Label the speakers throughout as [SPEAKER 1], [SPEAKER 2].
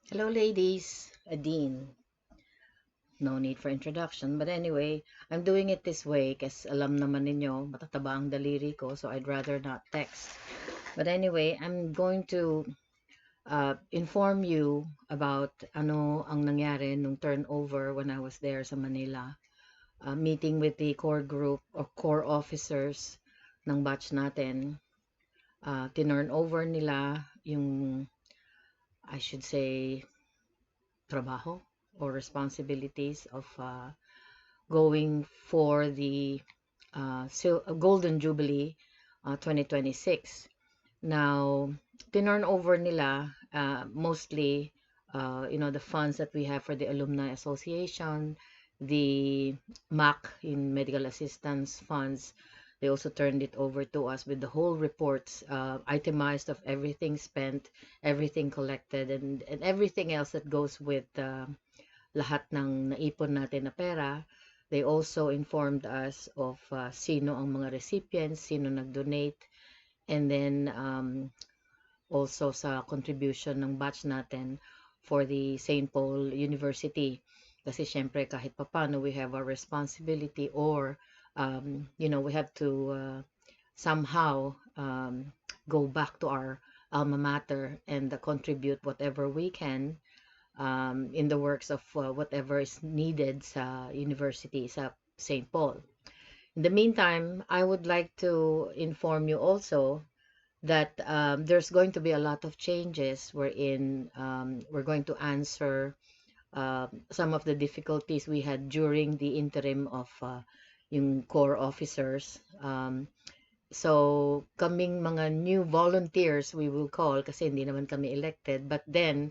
[SPEAKER 1] Hello, ladies. Adine. No need for introduction. But anyway, I'm doing it this way kasi alam naman ninyo, matataba ang daliri ko, so I'd rather not text. But anyway, I'm going to inform you about ano ang nangyari nung turnover when I was there sa Manila. Meeting with the core group or core officers ng batch natin. Tinurn over nila yung, I should say, trabaho or responsibilities of going for the Golden Jubilee 2026. Now, tinurn over nila mostly, the funds that we have for the Alumni Association, the MAC in Medical Assistance Funds. They also turned it over to us with the whole reports, itemized of everything spent, everything collected, and everything else that goes with lahat ng naipon natin na pera. They also informed us of sino ang mga recipients, sino nag-donate, and then also sa contribution ng batch natin for the St. Paul University. Kasi syempre kahit papano we have a responsibility or we have to somehow go back to our alma mater and contribute whatever we can in the works of whatever is needed sa university, sa St. Paul. In the meantime, I would like to inform you also that there's going to be a lot of changes wherein we're going to answer some of the difficulties we had during the interim of yung core officers. So, kaming mga new volunteers, we will call, kasi hindi naman kami elected, but then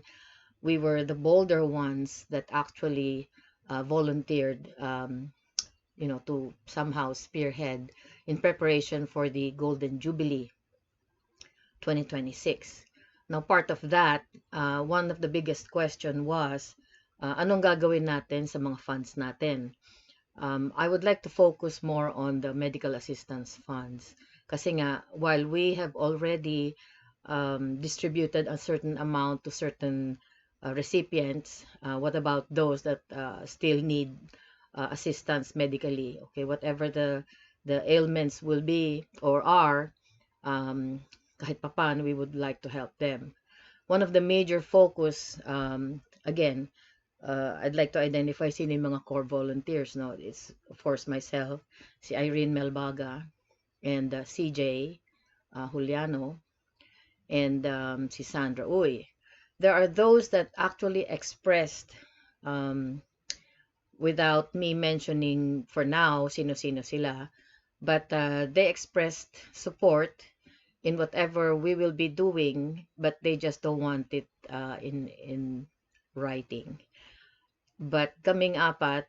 [SPEAKER 1] we were the bolder ones that actually volunteered, to somehow spearhead in preparation for the Golden Jubilee 2026. Now, part of that, one of the biggest question was, anong gagawin natin sa mga funds natin? I would like to focus more on the medical assistance funds. Kasi nga, while we have already distributed a certain amount to certain recipients, what about those that still need assistance medically? Okay, whatever the ailments will be or are, kahit papaano, we would like to help them. One of the major focus, again, I'd like to identify sino yung mga core volunteers. No, it's of course myself, si Irene Melbaga, and CJ Juliano, and si Sandra Uy. There are those that actually expressed, without me mentioning for now sino-sino sila, but they expressed support in whatever we will be doing, but they just don't want it in writing. But kaming apat,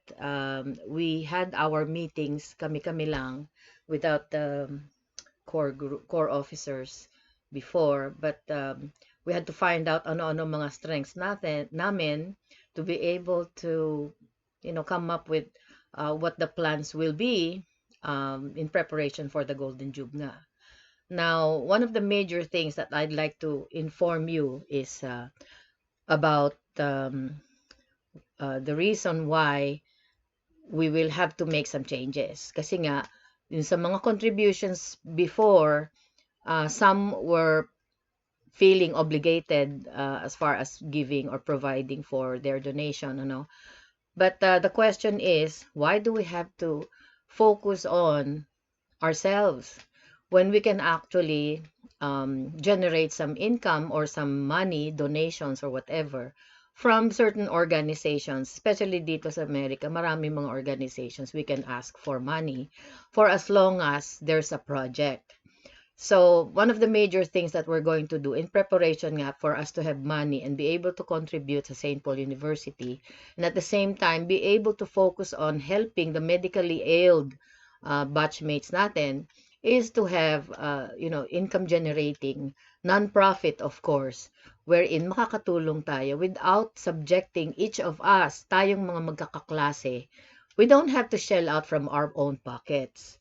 [SPEAKER 1] we had our meetings, kami-kami lang, without the core officers before. But we had to find out ano-ano mga strengths namin to be able to, come up with what the plans will be in preparation for the Golden Jub nga. Now, one of the major things that I'd like to inform you is about the reason why we will have to make some changes. Kasi nga, yung sa mga contributions before, some were feeling obligated as far as giving or providing for their donation, But the question is, why do we have to focus on ourselves when we can actually generate some income or some money, donations or whatever, from certain organizations, especially dito sa America, marami mga organizations we can ask for money for as long as there's a project. So one of the major things that we're going to do in preparation nga for us to have money and be able to contribute to St. Paul University, and at the same time be able to focus on helping the medically ailed batchmates natin, is to have income generating non-profit, of course, wherein makakatulong tayo without subjecting each of us, tayong mga magkakaklase. We don't have to shell out from our own pockets.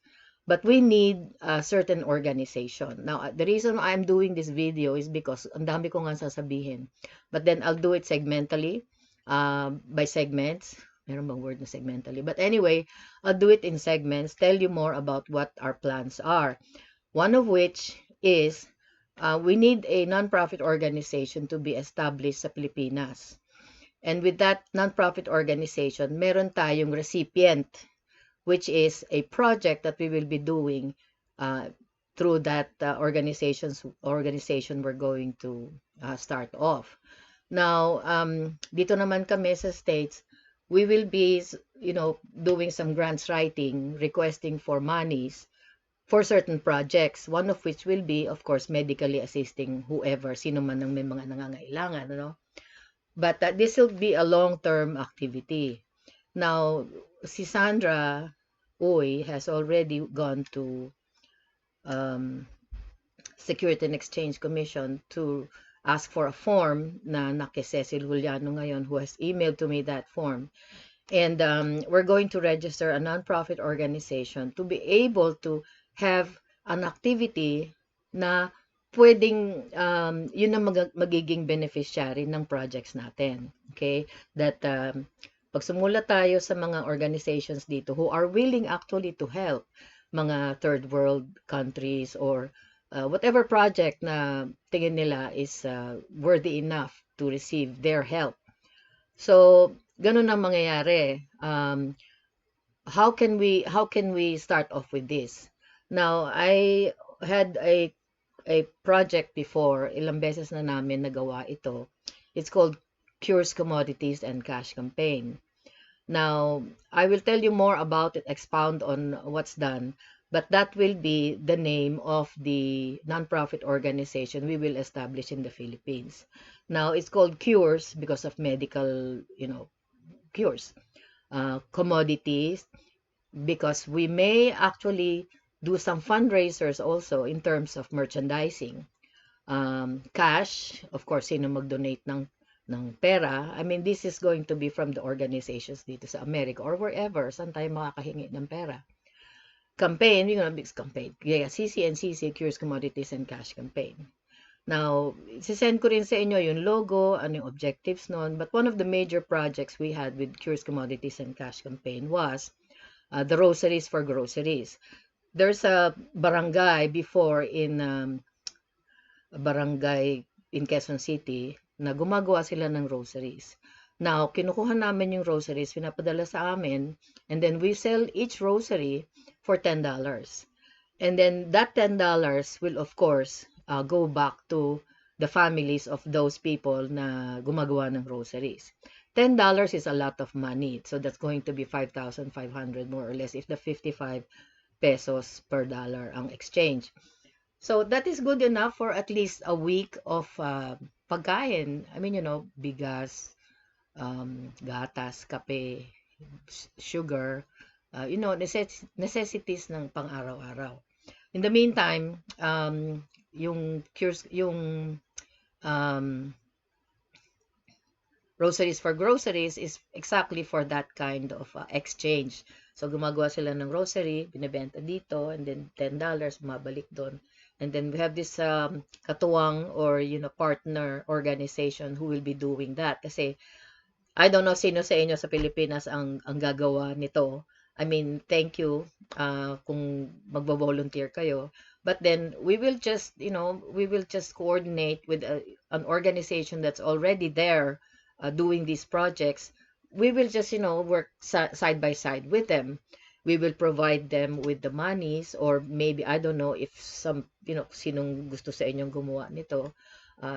[SPEAKER 1] But we need a certain organization. Now, the reason I'm doing this video is because ang dami ko nga sasabihin. But then I'll do it segmentally, by segments. Meron bang word na segmentally? But anyway, I'll do it in segments, tell you more about what our plans are. One of which is we need a nonprofit organization to be established sa Pilipinas. And with that nonprofit organization, meron tayong recipient, which is a project that we will be doing through that organization we're going to start off. Now, dito naman kami sa States, we will be, doing some grants writing, requesting for monies for certain projects, one of which will be, of course, medically assisting whoever, sino man ang may mga nangangailangan, But this will be a long-term activity. Now, si Sandra Uy has already gone to Security and Exchange Commission to ask for a form na kay Cecil Juliano ngayon, who has emailed to me that form. And we're going to register a nonprofit organization to be able to have an activity na pwedeng yun ang magiging beneficiary ng projects natin. Okay? That pag sumula tayo sa mga organizations dito who are willing actually to help mga third world countries or whatever project na tingin nila is worthy enough to receive their help. So, ganun ang mangyayari. How can we start off with this? Now, I had a project before, ilang beses na namin nagawa ito. It's called Cures Commodities and Cash Campaign. Now, I will tell you more about it, expound on what's done, but that will be the name of the nonprofit organization we will establish in the Philippines. Now, it's called Cures because of medical, cures. Commodities, because we may actually do some fundraisers also in terms of merchandising. Cash, of course, sino mag-donate ng pera. I mean, this is going to be from the organizations dito sa America or wherever, saan tayo makakahingi ng pera. Campaign, we're gonna big campaign. Yeah, CC&CC, Cures Commodities and Cash Campaign. Now, sisend ko rin sa inyo yung logo, ano yung objectives nun. But one of the major projects we had with Cures Commodities and Cash Campaign was the rosaries for groceries. There's a barangay before in Quezon City na gumagawa sila ng rosaries. Now, kinukuha namin yung rosaries, pinapadala sa amin, and then we sell each rosary for $10. And then that $10 will, of course, go back to the families of those people na gumagawa ng rosaries. $10 is a lot of money. So that's going to be 5,500 more or less if the 55 pesos per dollar ang exchange. So that is good enough for at least a week of pagkain. I mean, bigas, gatas, kape, sugar, necessities ng pang-araw-araw. In the meantime, yung rosaries for groceries is exactly for that kind of exchange. So, gumagawa sila ng rosary, binibenta dito, and then $10, bumabalik doon. And then we have this katuwang or, partner organization who will be doing that. Kasi, I don't know sino sa inyo sa Pilipinas ang gagawa nito. I mean, thank you kung magbo-volunteer kayo. But then, we will just coordinate with an organization that's already there doing these projects. We will just, work side by side with them. We will provide them with the monies or maybe, I don't know if some, sinong gusto sa inyong gumawa nito.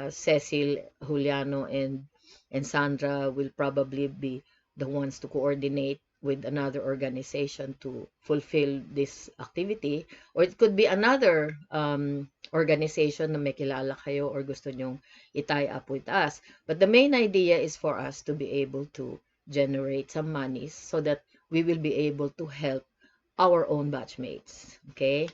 [SPEAKER 1] Cecil Juliano and Sandra will probably be the ones to coordinate with another organization to fulfill this activity. Or it could be another organization na may kilala kayo or gusto nyong i-tie up with us. But the main idea is for us to be able to generate some monies so that we will be able to help our own batchmates. Okay?